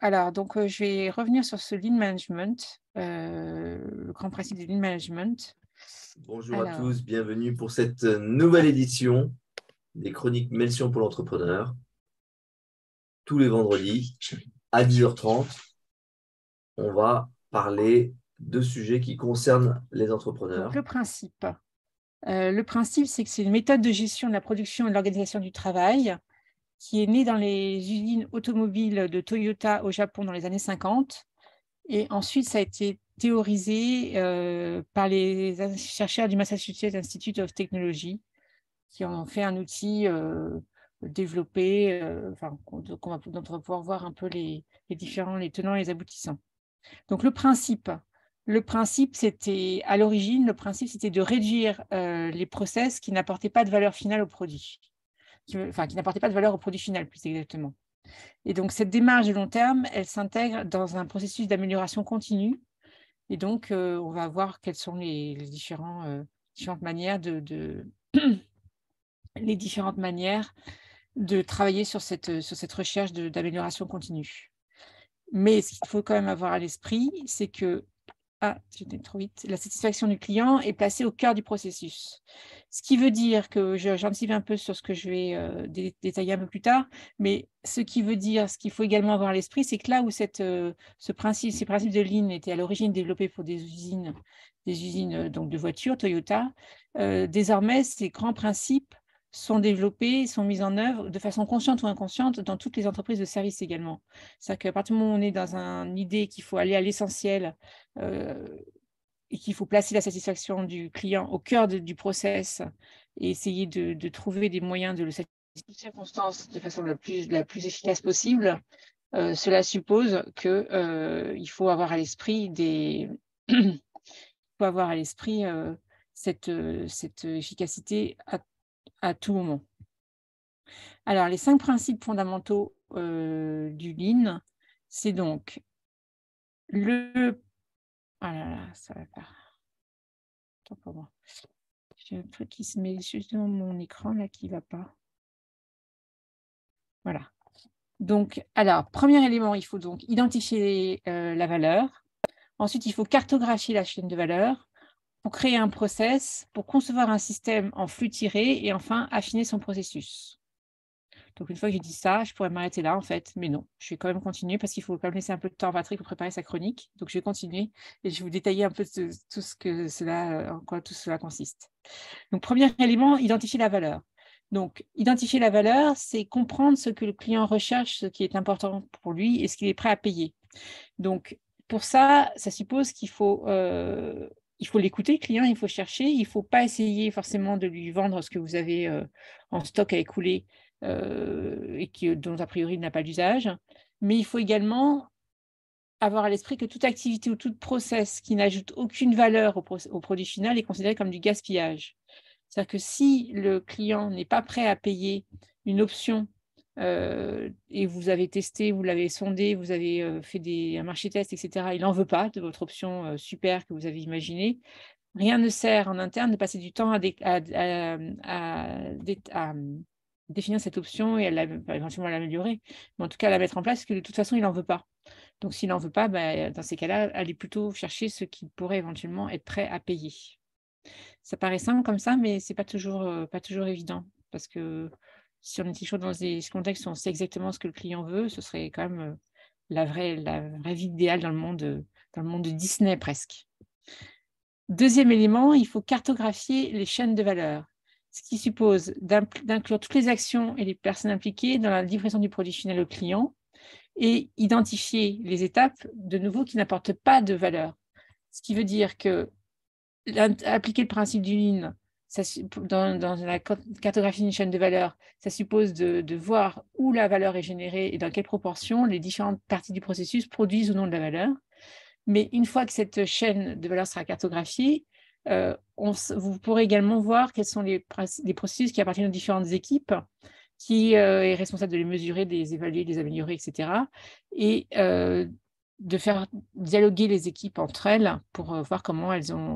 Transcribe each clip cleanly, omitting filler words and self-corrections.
Alors, donc, je vais revenir sur ce lean management, le grand principe du lean management. Bonjour à Alors, tous, bienvenue pour cette nouvelle édition des Chroniques Melchior pour l'entrepreneur. Tous les vendredis à 10h30, on va parler de sujets qui concernent les entrepreneurs. donc le principe, c'est que c'est une méthode de gestion de la production et de l'organisation du travail qui est née dans les usines automobiles de Toyota au Japon dans les années 50. Et ensuite, ça a été théorisé par les chercheurs du Massachusetts Institute of Technology qui ont fait un outil développé, dont on va pouvoir voir un peu les tenants et les aboutissants. Donc le principe, c'était à l'origine, le principe, c'était de réduire les process qui n'apportaient pas de valeur finale au produit, qui n'apportaient pas de valeur au produit final, plus exactement. Et donc cette démarche de long terme, elle s'intègre dans un processus d'amélioration continue. Et donc, on va voir quelles sont les différentes manières les différentes manières de travailler sur cette recherche d'amélioration continue. Mais ce qu'il faut quand même avoir à l'esprit, c'est que j'étais trop vite. La satisfaction du client est placée au cœur du processus. Ce qui veut dire que j'anticipe un peu sur ce que je vais détailler un peu plus tard, mais ce qu'il faut également avoir à l'esprit, c'est que là où ces principes de Lean étaient à l'origine développés pour des usines donc de voitures, Toyota, désormais, ces grands principes sont développés, sont mis en œuvre de façon consciente ou inconsciente dans toutes les entreprises de services également. C'est-à-dire qu'à partir du moment où on est dans une idée qu'il faut aller à l'essentiel, et qu'il faut placer la satisfaction du client au cœur du process et essayer de trouver des moyens de le satisfaire dans toutes circonstances de façon la plus efficace possible, cela suppose qu'il faut avoir à l'esprit cette efficacité à tout moment. Alors, les 5 principes fondamentaux du Lean, c'est donc le... Ah là là, ça va pas. Attends pour moi. J'ai un truc qui se met juste devant mon écran là qui ne va pas. Voilà. Donc, alors, premier élément, il faut donc identifier la valeur. Ensuite, il faut cartographier la chaîne de valeur pour créer un process, pour concevoir un système en flux tiré et enfin affiner son processus. Donc, une fois que j'ai dit ça, je pourrais m'arrêter là, en fait, mais non, je vais quand même continuer parce qu'il faut quand même laisser un peu de temps à Patrick pour préparer sa chronique. Donc, je vais continuer et je vais vous détailler un peu en quoi tout cela consiste. Donc, premier élément, identifier la valeur. Donc, identifier la valeur, c'est comprendre ce que le client recherche, ce qui est important pour lui et ce qu'il est prêt à payer. Donc, pour ça, ça suppose qu'il faut l'écouter, le client, il faut chercher, il ne faut pas essayer forcément de lui vendre ce que vous avez en stock à écouler et dont a priori il n'a pas d'usage. Mais il faut également avoir à l'esprit que toute activité ou toute process qui n'ajoute aucune valeur au produit final est considéré comme du gaspillage. C'est-à-dire que si le client n'est pas prêt à payer une option et vous avez testé, vous l'avez sondé, vous avez fait un marché test, etc., il n'en veut pas de votre option super que vous avez imaginée, rien ne sert en interne de passer du temps à définir cette option et éventuellement à l'améliorer, mais en tout cas à la mettre en place, parce que de toute façon, il n'en veut pas. Donc, s'il n'en veut pas, dans ces cas-là, allez plutôt chercher ce qui pourrait éventuellement être prêt à payer. Ça paraît simple comme ça, mais ce n'est pas toujours évident, parce que si on est toujours dans des contextes où on sait exactement ce que le client veut, ce serait quand même la vraie vie idéale dans le monde de Disney presque. Deuxième élément, il faut cartographier les chaînes de valeur, ce qui suppose d'inclure toutes les actions et les personnes impliquées dans la livraison du produit final au client et identifier les étapes, de nouveau, qui n'apportent pas de valeur. Ce qui veut dire que appliquer le principe du Lean dans la cartographie d'une chaîne de valeur, ça suppose de voir où la valeur est générée et dans quelle proportion les différentes parties du processus produisent ou non de la valeur. Mais une fois que cette chaîne de valeur sera cartographiée, vous pourrez également voir quels sont les processus qui appartiennent aux différentes équipes, qui est responsable de les mesurer, de les évaluer, de les améliorer, etc. Et de faire dialoguer les équipes entre elles pour voir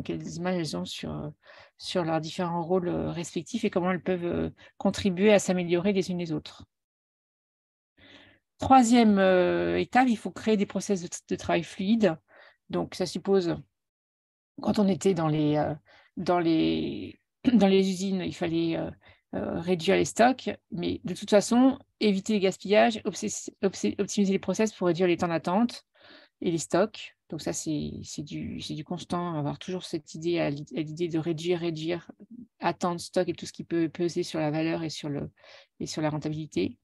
quelles images elles ont sur leurs différents rôles respectifs et comment elles peuvent contribuer à s'améliorer les unes les autres. Troisième étape, il faut créer des process de travail fluides. Donc, ça suppose, quand on était dans les usines, il fallait réduire les stocks, mais de toute façon, éviter les gaspillages, optimiser les process pour réduire les temps d'attente et les stocks. Donc ça, c'est du constant, avoir toujours cette idée à l'idée de réduire, attente, stock et tout ce qui peut peser sur la valeur et sur la rentabilité.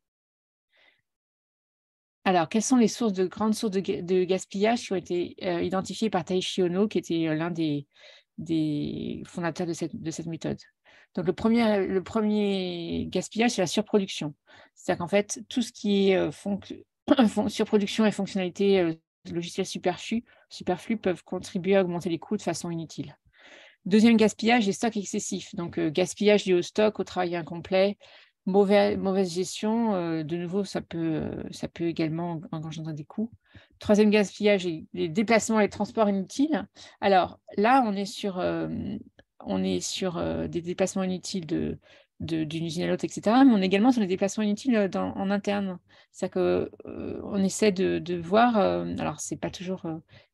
Alors, quelles sont les grandes sources de gaspillage qui ont été identifiées par Taishi Ohno, qui était l'un des fondateurs de cette méthode? Donc, le premier gaspillage, c'est la surproduction. C'est-à-dire qu'en fait, tout ce qui est surproduction et fonctionnalités logicielles superflues peuvent contribuer à augmenter les coûts de façon inutile. Deuxième gaspillage, les stocks excessifs. Donc, gaspillage lié au stock, au travail incomplet, mauvaise gestion. De nouveau, ça peut également engendrer des coûts. Troisième gaspillage, les déplacements et les transports inutiles. Alors là, on est sur des déplacements inutiles d'une usine à l'autre, etc. Mais on est également sur les déplacements inutiles en interne. C'est-à-dire qu'on essaie de voir, alors c'est pas toujours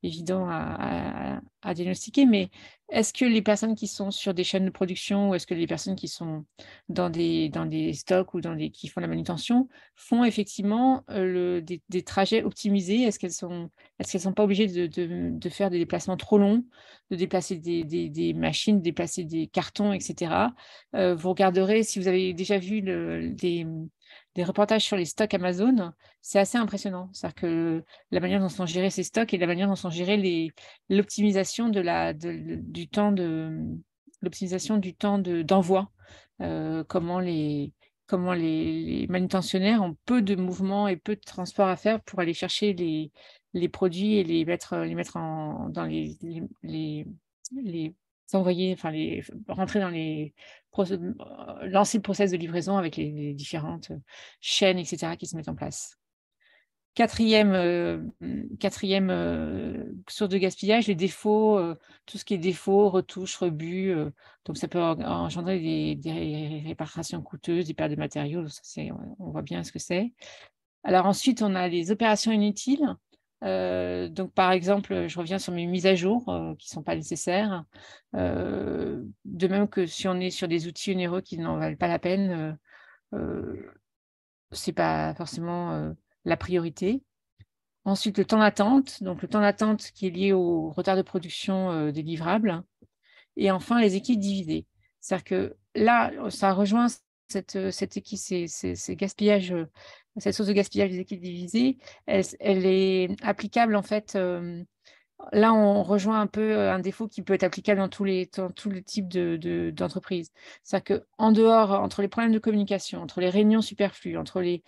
évident à diagnostiquer, mais est-ce que les personnes qui sont sur des chaînes de production ou est-ce que les personnes qui sont dans des stocks ou qui font la manutention font effectivement des trajets optimisés? Est-ce qu'elles sont pas obligées de faire des déplacements trop longs, de déplacer des machines, de déplacer des cartons, etc. Vous regarderez, si vous avez déjà vu des reportages sur les stocks Amazon, c'est assez impressionnant. C'est-à-dire que la manière dont sont gérés ces stocks et la manière dont sont gérés l'optimisation du temps d'envoi. Comment les manutentionnaires ont peu de mouvements et peu de transport à faire pour aller chercher les produits et les mettre dans les envoyer, enfin rentrer dans lancer le process de livraison avec les différentes chaînes, etc., qui se mettent en place. Quatrième source de gaspillage, les défauts, tout ce qui est défauts, retouches, rebuts. Donc, ça peut engendrer des réparations coûteuses, des pertes de matériaux. On voit bien ce que c'est. Alors ensuite, on a les opérations inutiles. Donc, par exemple, je reviens sur mes mises à jour qui ne sont pas nécessaires. De même que si on est sur des outils onéreux qui n'en valent pas la peine, ce n'est pas forcément la priorité. Ensuite, le temps d'attente. Donc, le temps d'attente qui est lié au retard de production des livrables. Et enfin, les équipes divisées. C'est-à-dire que là, ça rejoint cette gaspillage, cette source de gaspillage des équipes divisées. Elle est applicable, en fait. Là, on rejoint un peu un défaut qui peut être applicable dans tous les types d'entreprises. C'est-à-dire qu'en dehors, entre les problèmes de communication, entre les réunions superflues, entre les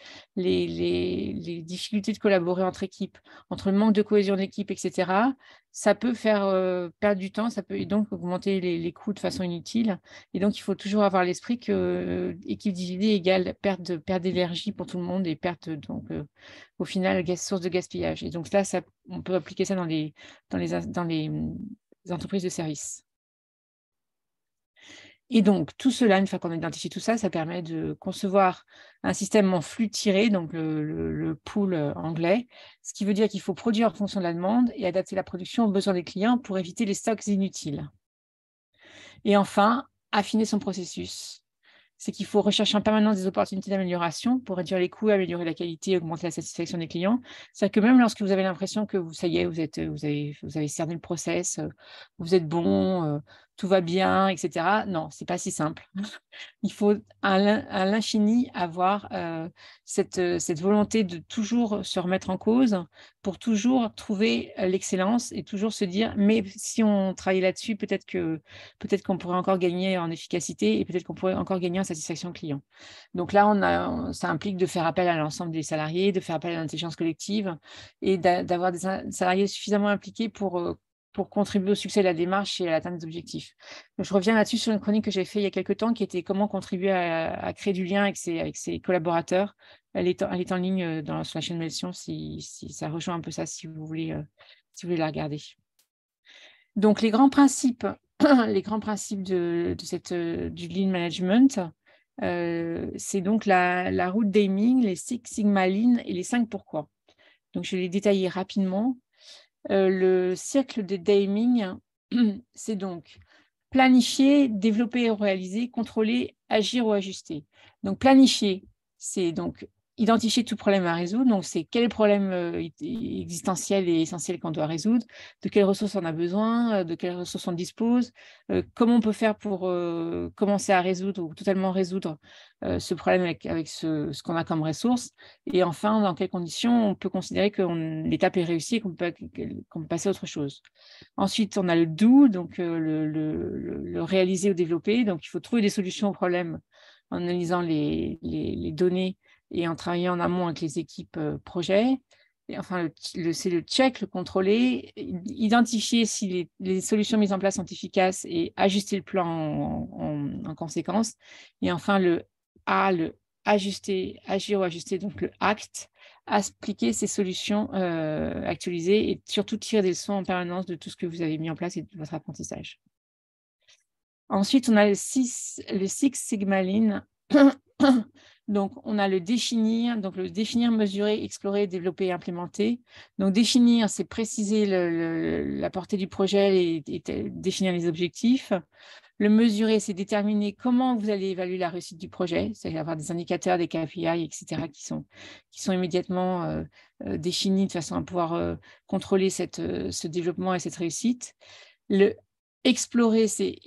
difficultés de collaborer entre équipes, entre le manque de cohésion d'équipe, etc., ça peut faire perdre du temps, ça peut donc augmenter les coûts de façon inutile. Et donc, il faut toujours avoir à l'esprit que équipe divisée égale perte d'énergie pour tout le monde et perte, donc, au final, source de gaspillage. Et donc là, on peut appliquer ça dans les entreprises de services. Et donc, tout cela, une fois qu'on a identifié tout ça, ça permet de concevoir un système en flux tiré, donc le pool anglais, ce qui veut dire qu'il faut produire en fonction de la demande et adapter la production aux besoins des clients pour éviter les stocks inutiles. Et enfin, affiner son processus. C'est qu'il faut rechercher en permanence des opportunités d'amélioration pour réduire les coûts, améliorer la qualité, augmenter la satisfaction des clients. C'est-à-dire que même lorsque vous avez l'impression que ça y est, vous avez cerné le process, vous êtes bon, tout va bien, etc. Non, ce n'est pas si simple. Il faut à l'infini avoir cette volonté de toujours se remettre en cause pour toujours trouver l'excellence et toujours se dire, mais si on travaillait là-dessus, peut-être qu'on pourrait encore gagner en efficacité et peut-être qu'on pourrait encore gagner en satisfaction client. Donc là, ça implique de faire appel à l'ensemble des salariés, de faire appel à l'intelligence collective et d'avoir des salariés suffisamment impliqués pour contribuer au succès de la démarche et à l'atteinte des objectifs. Donc, je reviens là-dessus sur une chronique que j'ai faite il y a quelques temps qui était comment contribuer à créer du lien avec ses collaborateurs. Elle est en ligne sur la chaîne Melsion si ça rejoint un peu ça, si vous voulez la regarder. Donc, les grands principes du Lean Management. C'est donc la route d'Haeming, les Six Sigma Line et les 5 pourquoi. Donc, je vais les détailler rapidement. Le cercle de Haeming, c'est donc planifier, développer ou réaliser, contrôler, agir ou ajuster. Donc, planifier, c'est donc identifier tout problème à résoudre. Donc, c'est quel problème existentiel et essentiel qu'on doit résoudre, de quelles ressources on a besoin, de quelles ressources on dispose, comment on peut faire pour commencer à résoudre ou totalement résoudre ce problème avec ce qu'on a comme ressources. Et enfin, dans quelles conditions on peut considérer que l'étape est réussie et qu'on peut passer à autre chose. Ensuite, on a le do, donc le réaliser ou développer. Donc, il faut trouver des solutions aux problèmes en analysant les données et en travaillant en amont avec les équipes projet. Et enfin, c'est le check, le contrôler, identifier si les solutions mises en place sont efficaces et ajuster le plan en conséquence. Et enfin, le A, le ajuster, agir ou ajuster, donc le act, appliquer ces solutions actualisées et surtout tirer des leçons en permanence de tout ce que vous avez mis en place et de votre apprentissage. Ensuite, on a le Six Sigma Line. Donc, on a le définir, mesurer, explorer, développer et implémenter. Donc, définir, c'est préciser la portée du projet et définir les objectifs. Le mesurer, c'est déterminer comment vous allez évaluer la réussite du projet, c'est-à-dire avoir des indicateurs, des KPI, etc., qui sont immédiatement définis de façon à pouvoir contrôler ce développement et cette réussite. Le explorer, c'est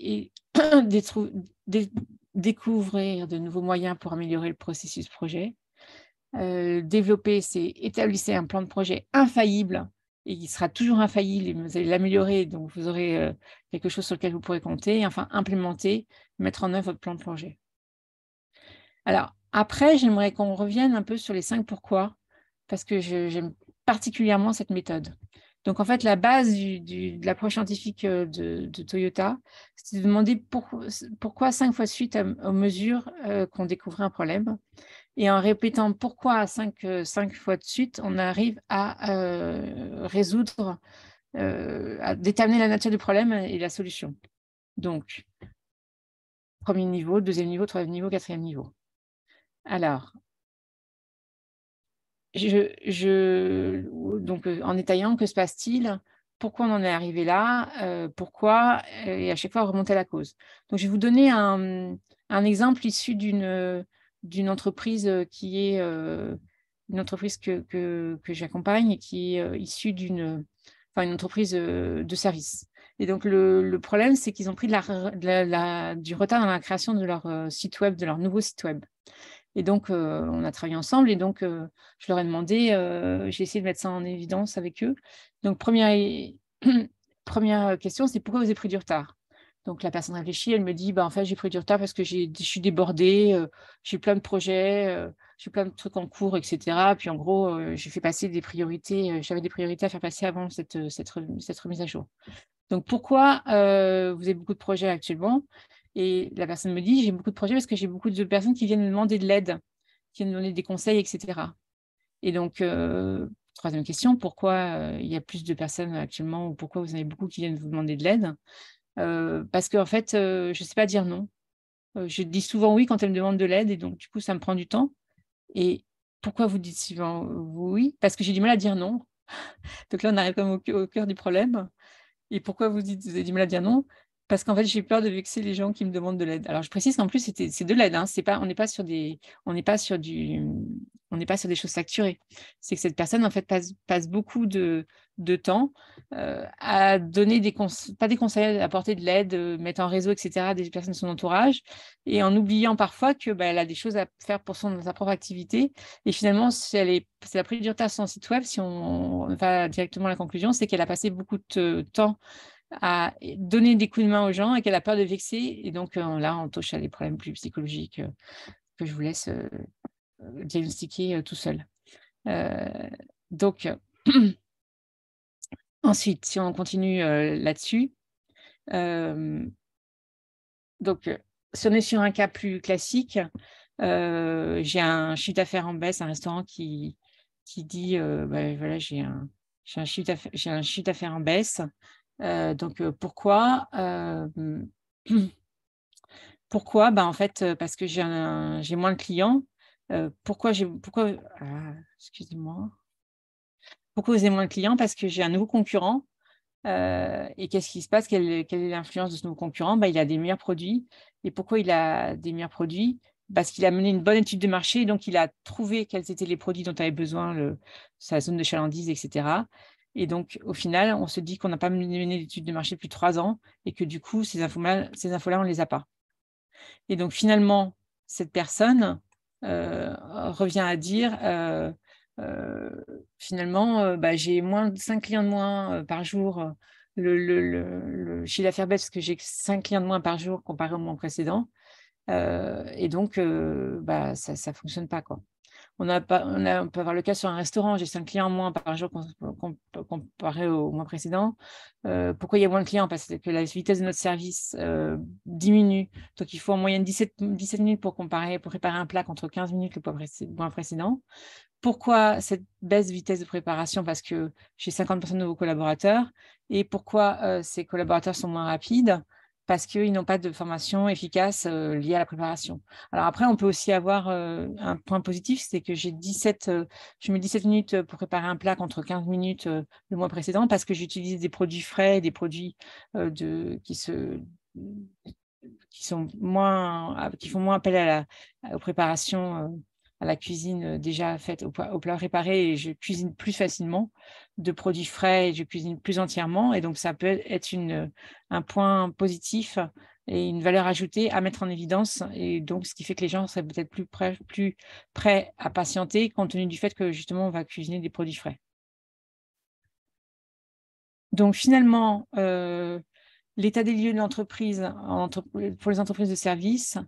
découvrir de nouveaux moyens pour améliorer le processus projet. Développer, c'est établir un plan de projet infaillible et il sera toujours infaillible et vous allez l'améliorer, donc vous aurez quelque chose sur lequel vous pourrez compter. Et enfin, implémenter, mettre en œuvre votre plan de projet. Alors, après, j'aimerais qu'on revienne un peu sur les 5 pourquoi, parce que j'aime particulièrement cette méthode. Donc, en fait, la base de l'approche scientifique de Toyota, c'est de demander pourquoi 5 fois de suite aux mesures qu'on découvrait un problème. Et en répétant pourquoi 5 fois de suite, on arrive à résoudre, à déterminer la nature du problème et la solution. Donc, premier niveau, deuxième niveau, troisième niveau, quatrième niveau. Alors, donc, en détaillant, que se passe-t-il? Pourquoi on en est arrivé là? Pourquoi? Et à chaque fois, remonter à la cause. Donc, je vais vous donner un exemple issu d'une entreprise qui est une entreprise que j'accompagne et qui est issue une entreprise de service. Et donc, le problème, c'est qu'ils ont pris du retard dans la création de leur site web, de leur nouveau site web. Et donc, on a travaillé ensemble et donc, je leur ai demandé, j'ai essayé de mettre ça en évidence avec eux. Donc, première question, c'est pourquoi vous avez pris du retard? Donc, la personne réfléchit, elle me dit, en fait, j'ai pris du retard parce que je suis débordée, j'ai plein de projets, j'ai plein de trucs en cours, etc. Puis, en gros, j'ai fait passer des priorités, j'avais des priorités à faire passer avant cette remise à jour. Donc, pourquoi vous avez beaucoup de projets actuellement? Et la personne me dit, j'ai beaucoup de projets parce que j'ai beaucoup de personnes qui viennent me demander de l'aide, qui viennent me donner des conseils, etc. Et donc, troisième question, pourquoi il y a plus de personnes actuellement ou pourquoi vous en avez beaucoup qui viennent vous demander de l'aide? Parce qu'en fait, je ne sais pas dire non. Je dis souvent oui quand elles me demandent de l'aide et donc, du coup, ça me prend du temps. Et pourquoi vous dites souvent oui? Parce que j'ai du mal à dire non. Donc là, on arrive comme au cœur du problème. Et pourquoi vous avez du mal à dire non? Parce qu'en fait, j'ai peur de vexer les gens qui me demandent de l'aide. Alors, je précise qu'en plus, c'est de l'aide. Hein. On n'est pas sur des choses facturées. C'est que cette personne, en fait, passe beaucoup de temps à donner pas des conseils, à apporter de l'aide, mettre en réseau, etc., des personnes de son entourage, et en oubliant parfois que elle a des choses à faire pour sa propre activité. Et finalement, si elle a pris du retard sur son site web, si on va directement à la conclusion, c'est qu'elle a passé beaucoup de temps à donner des coups de main aux gens et qu'elle a peur de vexer. Et donc, là, on touche à des problèmes plus psychologiques que je vous laisse diagnostiquer tout seul. Donc, ensuite, si on continue là-dessus, donc, si on est sur un cas plus classique, j'ai un chiffre d'affaires en baisse, un restaurant qui dit voilà, j'ai un chiffre d'affaires en baisse. Donc, pourquoi Pourquoi? En fait, parce que j'ai moins de clients. Excusez-moi. Pourquoi j'ai moins de clients? Parce que j'ai un nouveau concurrent. Et qu'est-ce qui se passe? Quelle est l'influence de ce nouveau concurrent? Il a des meilleurs produits. Et pourquoi il a des meilleurs produits? Parce qu'il a mené une bonne étude de marché, donc il a trouvé quels étaient les produits dont avait besoin sa zone de chalandise, etc. Et donc, au final, on se dit qu'on n'a pas mené d'étude de marché depuis 3 ans et que du coup, ces infos-là, on ne les a pas. Et donc, finalement, cette personne revient à dire finalement, j'ai moins de 5 clients de moins par jour. Le chiffre d'affaires baisse parce que j'ai 5 clients de moins par jour comparé au mois précédent. Et donc, ça ne fonctionne pas, quoi. On peut avoir le cas sur un restaurant, j'ai 5 clients en moins par jour comparé au mois précédent. Pourquoi il y a moins de clients? Parce que la vitesse de notre service diminue. Donc, il faut en moyenne 17 minutes pour préparer un plat contre 15 minutes le mois précédent. Pourquoi cette baisse de vitesse de préparation? Parce que j'ai 50% de nouveaux collaborateurs. Et pourquoi ces collaborateurs sont moins rapides? Parce qu'ils n'ont pas de formation efficace liée à la préparation. Alors après, on peut aussi avoir un point positif, c'est que je mets 17 minutes pour préparer un plat contre 15 minutes le mois précédent parce que j'utilise des produits frais, des produits qui font moins appel aux préparations, à la cuisine déjà faite, au plat préparé, et je cuisine plus facilement de produits frais et je cuisine plus entièrement. Et donc, ça peut être un point positif et une valeur ajoutée à mettre en évidence. Et donc, ce qui fait que les gens seraient peut-être plus prêts à patienter compte tenu du fait que justement, on va cuisiner des produits frais. Donc, finalement, l'état des lieux de l'entreprise pour les entreprises de services.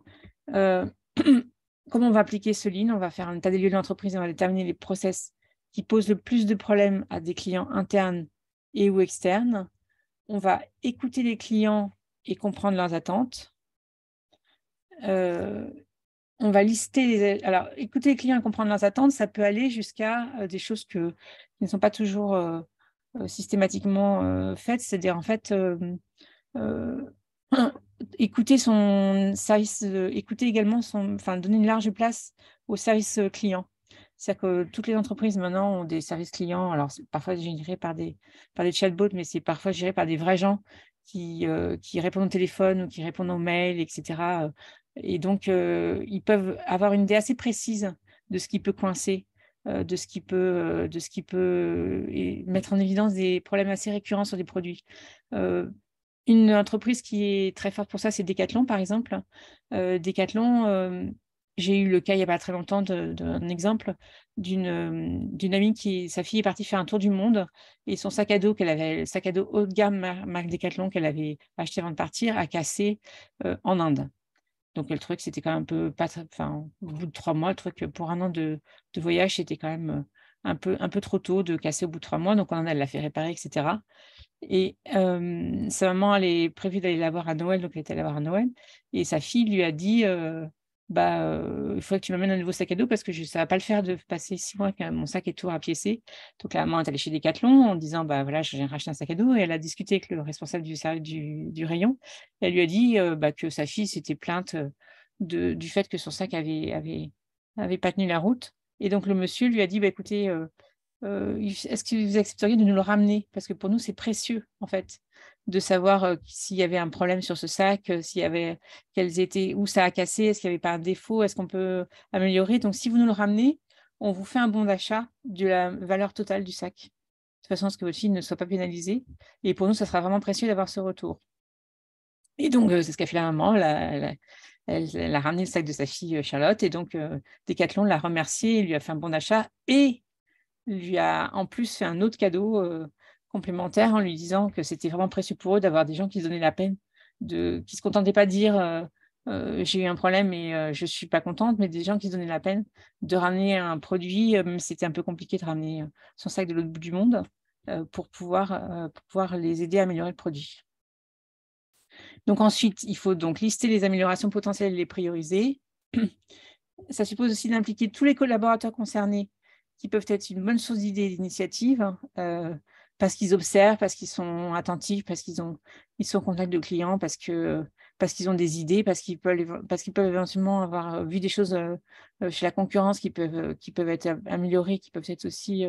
Comment on va appliquer ce Lean? On va faire un état des lieux de l'entreprise et on va déterminer les process qui posent le plus de problèmes à des clients internes et ou externes. On va écouter les clients et comprendre leurs attentes. On va lister Alors, écouter les clients et comprendre leurs attentes, ça peut aller jusqu'à des choses qui ne sont pas toujours systématiquement faites. C'est-à-dire, en fait, écouter son service, écouter également donner une large place au service client. C'est-à-dire que toutes les entreprises maintenant ont des services clients. Alors, c'est parfois géré par des chatbots, mais c'est parfois géré par des vrais gens qui répondent au téléphone ou qui répondent aux mails, etc. Et donc, ils peuvent avoir une idée assez précise de ce qui peut coincer, de ce qui peut et mettre en évidence des problèmes assez récurrents sur des produits. Une entreprise qui est très forte pour ça, c'est Decathlon, par exemple. Decathlon, j'ai eu le cas il n'y a pas très longtemps d'un exemple d'une amie sa fille est partie faire un tour du monde et son sac à dos sac à dos haut de gamme marque Decathlon qu'elle avait acheté avant de partir, a cassé en Inde. Donc le truc, c'était quand même un peu pas au bout de 3 mois, le truc pour un an de voyage, c'était quand même un peu trop tôt de casser au bout de 3 mois. Donc en Inde, elle l'a fait réparer, etc. Et sa maman, elle est prévue d'aller la voir à Noël, donc elle était allée la voir à Noël. Et sa fille lui a dit il faudrait que tu m'amènes un nouveau sac à dos parce que ça ne va pas le faire de passer 6 mois que mon sac est tout rapiécé. Donc la maman est allée chez Decathlon en disant voilà, je viens racheter un sac à dos. Et elle a discuté avec le responsable du rayon. Et elle lui a dit que sa fille s'était plainte du fait que son sac avait pas tenu la route. Et donc le monsieur lui a dit écoutez, est-ce que vous accepteriez de nous le ramener? Parce que pour nous, c'est précieux, en fait, de savoir s'il y avait un problème sur ce sac, où ça a cassé, est-ce qu'il n'y avait pas un défaut, est-ce qu'on peut améliorer. Donc, si vous nous le ramenez, on vous fait un bon d'achat de la valeur totale du sac. De toute façon, à ce que votre fille ne soit pas pénalisée. Et pour nous, ça sera vraiment précieux d'avoir ce retour. Et donc, c'est ce qu'a fait la maman. Elle a ramené le sac de sa fille Charlotte. Et donc, Decathlon l'a remerciée, lui a fait un bon d'achat et lui a en plus fait un autre cadeau complémentaire en lui disant que c'était vraiment précieux pour eux d'avoir des gens qui se donnaient la peine, qui ne se contentaient pas de dire j'ai eu un problème et je ne suis pas contente, mais des gens qui se donnaient la peine de ramener un produit, même si c'était un peu compliqué de ramener son sac de l'autre bout du monde, pour pouvoir les aider à améliorer le produit. Donc ensuite, il faut donc lister les améliorations potentielles et les prioriser. Ça suppose aussi d'impliquer tous les collaborateurs concernés qui peuvent être une bonne source d'idées et d'initiatives parce qu'ils observent, parce qu'ils sont attentifs, parce qu'ils sont en contact de clients, parce qu'ils parce qu'ils ont des idées, parce qu'ils peuvent éventuellement avoir vu des choses chez la concurrence qui peuvent être améliorées, qui peuvent être aussi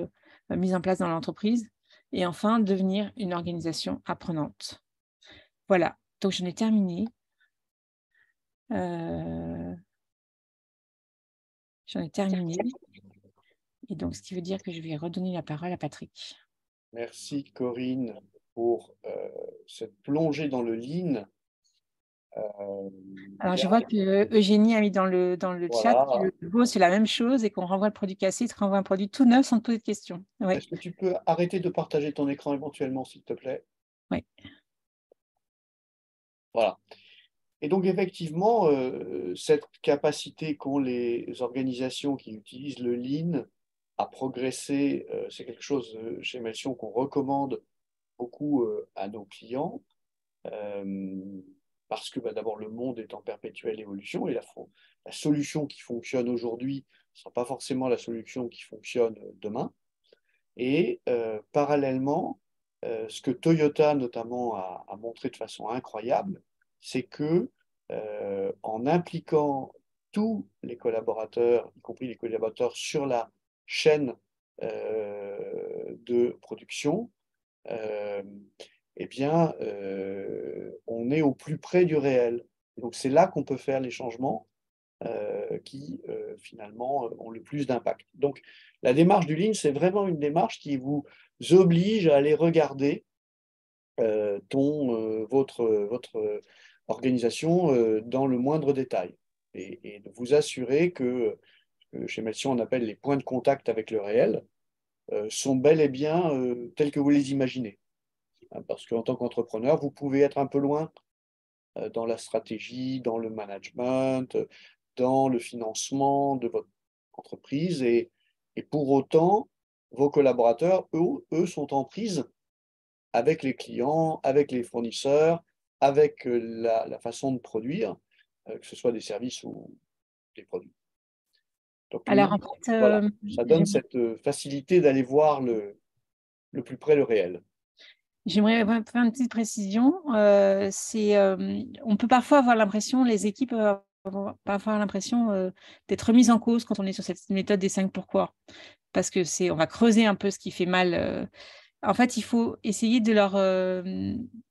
mises en place dans l'entreprise. Et enfin, devenir une organisation apprenante. Voilà, donc j'en ai terminé. J'en ai terminé. Et donc, ce qui veut dire que je vais redonner la parole à Patrick. Merci Corinne pour cette plongée dans le lean. Alors, je vois que Eugénie a mis dans le chat Voilà. que le beau, c'est la même chose et qu'on renvoie le produit cassé, il te renvoie un produit tout neuf sans te poser de questions. Ouais. Est-ce que tu peux arrêter de partager ton écran éventuellement, s'il te plaît? Oui. Voilà. Et donc, effectivement, cette capacité qu'ont les organisations qui utilisent le lean à progresser, c'est quelque chose chez Melsion qu'on recommande beaucoup à nos clients. Parce que d'abord, le monde est en perpétuelle évolution et la solution qui fonctionne aujourd'hui ne sera pas forcément la solution qui fonctionne demain. Et parallèlement, ce que Toyota notamment a montré de façon incroyable, c'est que en impliquant tous les collaborateurs, y compris les collaborateurs sur la chaîne de production, eh bien, on est au plus près du réel. Donc c'est là qu'on peut faire les changements qui finalement ont le plus d'impact. Donc la démarche du Lean, c'est vraiment une démarche qui vous oblige à aller regarder votre organisation dans le moindre détail et de vous assurer que chez Melsion on appelle les points de contact avec le réel sont bel et bien tels que vous les imaginez. Parce qu'en tant qu'entrepreneur, vous pouvez être un peu loin dans la stratégie, dans le management, dans le financement de votre entreprise. Et pour autant, vos collaborateurs, eux, sont en prise avec les clients, avec les fournisseurs, avec la façon de produire, que ce soit des services ou des produits. Donc, Alors, en fait, voilà, ça donne cette facilité d'aller voir le plus près le réel. J'aimerais faire une petite précision. On peut parfois avoir l'impression, les équipes peuvent parfois avoir l'impression d'être remises en cause quand on est sur cette méthode des 5 pourquoi. Parce que on va creuser un peu ce qui fait mal. En fait, il faut essayer de leur.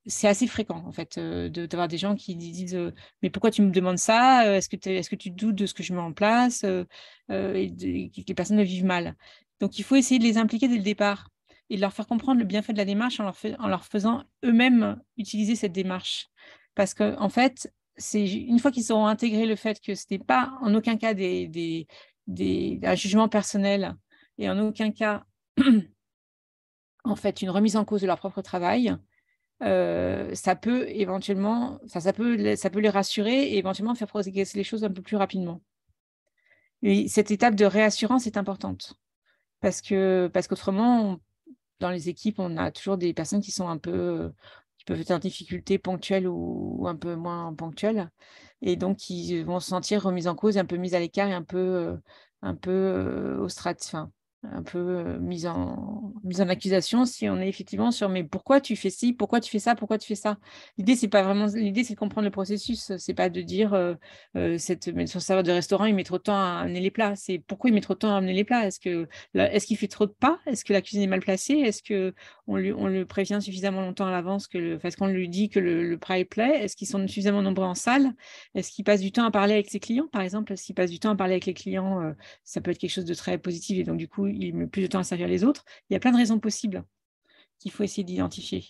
C'est assez fréquent, en fait, d'avoir des gens qui disent mais pourquoi tu me demandes ça? Est-ce que tu doutes de ce que je mets en place? Et que les personnes le vivent mal. Donc, il faut essayer de les impliquer dès le départ et de leur faire comprendre le bienfait de la démarche en leur faisant eux-mêmes utiliser cette démarche. Parce qu'en en fait, c'est une fois qu'ils auront intégré le fait que ce n'est pas en aucun cas un jugement personnel et en aucun cas en fait une remise en cause de leur propre travail, ça peut éventuellement, ça peut les rassurer et éventuellement faire progresser les choses un peu plus rapidement. Et cette étape de réassurance est importante parce qu'autrement, dans les équipes, on a toujours des personnes qui sont qui peuvent être en difficulté ponctuelle ou un peu moins ponctuelle, et donc qui vont se sentir remises en cause, un peu mises à l'écart et un peu un peu mise en accusation si on est effectivement sur mais pourquoi tu fais ci, pourquoi tu fais ça, pourquoi tu fais ça. L'idée, c'est de comprendre le processus, c'est pas de dire son serveur de restaurant, il met trop de temps à amener les plats. C'est pourquoi il met trop de temps à amener les plats. Est-ce qu'il fait trop de pas? Est-ce que la cuisine est mal placée? Est-ce qu'on le prévient suffisamment longtemps à l'avance parce qu'on lui dit que le plat est prêt? Est-ce qu'ils sont suffisamment nombreux en salle? Est-ce qu'il passe du temps à parler avec ses clients, par exemple? Est-ce qu'il passe du temps à parler avec les clients? Ça peut être quelque chose de très positif et donc du coup, il met plus de temps à servir les autres. Il y a plein de raisons possibles qu'il faut essayer d'identifier.